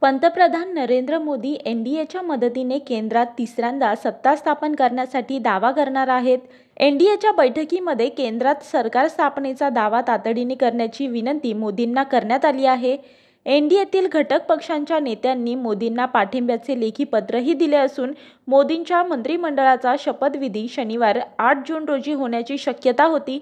पंतप्रधान नरेंद्र मोदी एनडीएच्या मदतीने केंद्रात तिसऱ्यांदा सत्ता स्थापन करण्यासाठी दावा करणार आहेत। एनडीएच्या बैठकीमध्ये केंद्रात सरकार स्थापनेचा दावा तातडीने करण्याची विनंती मोदींना करण्यात आली आहे। एनडीएतील घटक पक्षांच्या नेत्यांनी मोदींना पाठिंब्याचे लेखी पत्रही दिले असून मोदींच्या मंत्रिमंडळाचा शपथविधी शनिवार 8 जून रोजी होण्याची शक्यता होती,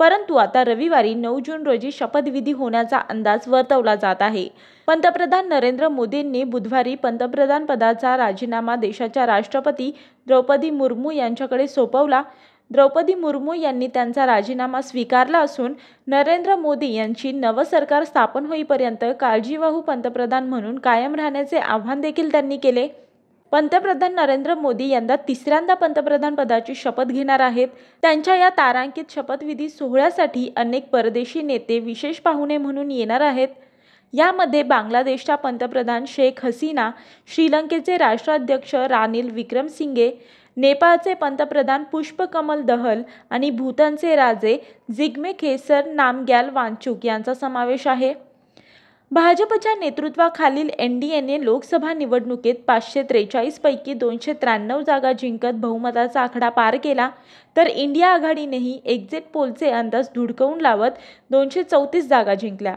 परंतु आता रविवारी 9 जून रोजी शपथविधी होण्याचा अंदाज वर्तवला जात आहे। पंतप्रधान नरेंद्र मोदींनी बुधवारी पंतप्रधान पदाचा राजीनामा देशाच्या राष्ट्रपती द्रौपदी मुर्मू यांच्याकडे सोपवला। द्रौपदी मुर्मू यांनी त्यांचा राजीनामा स्वीकारला असून नरेंद्र मोदी यांची नवं सरकार स्थापन होईपर्यंत काळजीवाहू पंतप्रधान म्हणून कायम राहण्याचे आवाहन देखील त्यांनी केले। पंतप्रधान नरेंद्र मोदी यंदा तिसऱ्यांदा पंतप्रधान पदाची शपथ घेणार आहेत। त्यांच्या या तारांकित शपथविधी सोहळ्यासाठी अनेक परदेशी नेते विशेष पाहुणे म्हणून येणार आहेत। यामध्ये बांगलादेशच्या पंतप्रधान शेख हसीना, श्रीलंकेचे राष्ट्राध्यक्ष रानिल विक्रमसिंघे, नेपाळचे पंतप्रधान पुष्पकमल दहल आणि भूतानचे राजे जिग्मे खेसर नामग्याल वांगचुक यांचा समावेश आहे। भाजपच्या नेतृत्वाखालील एनडीएने लोकसभा निवडणुकीत 543 पैकी 293 जागा जिंकत बहुमताचा आकडा पार केला, तर इंडिया आघाडीनेही एक्झिट पोलचे अंदाज धुडकावून लावत 234 जागा जिंकल्या।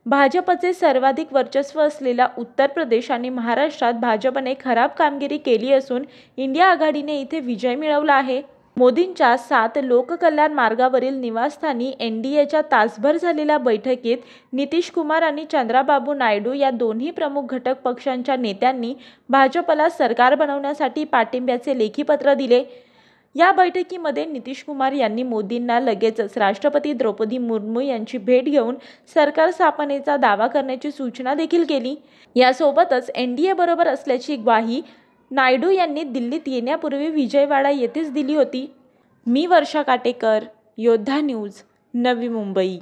भाजपचे सर्वाधिक वर्चस्व असलेल्या उत्तर प्रदेश आणि महाराष्ट्रात भाजपने खराब कामगिरी केली असून इंडिया आघाडीने इथे विजय मिळवला आहे। मोदींच्या 7 लोककल्याण मार्गावरील निवासस्थानी एनडीएच्या तासभर झालेल्या बैठकीत नितीश कुमार आणि चंद्राबाबू नायडू या दोन्ही प्रमुख घटक पक्षांच्या नेत्यांनी भाजपला सरकार बनवण्यासाठी पाठिंब्याचे लेखी पत्र दिले। या बैठकीमध्ये नितीश कुमार यांनी मोदींना लगेचच राष्ट्रपती द्रौपदी मुर्मू यांची भेट घेऊन सरकार स्थापनेचा दावा करण्याची सूचना देखील केली। यासोबतच एनडीए बरोबर असल्याची ग्वाही नायडू यांनी दिल्लीत येण्यापूर्वी विजयवाडा येथेच दिली होती। मी वर्षा काटेकर, योद्धा न्यूज, नवी मुंबई।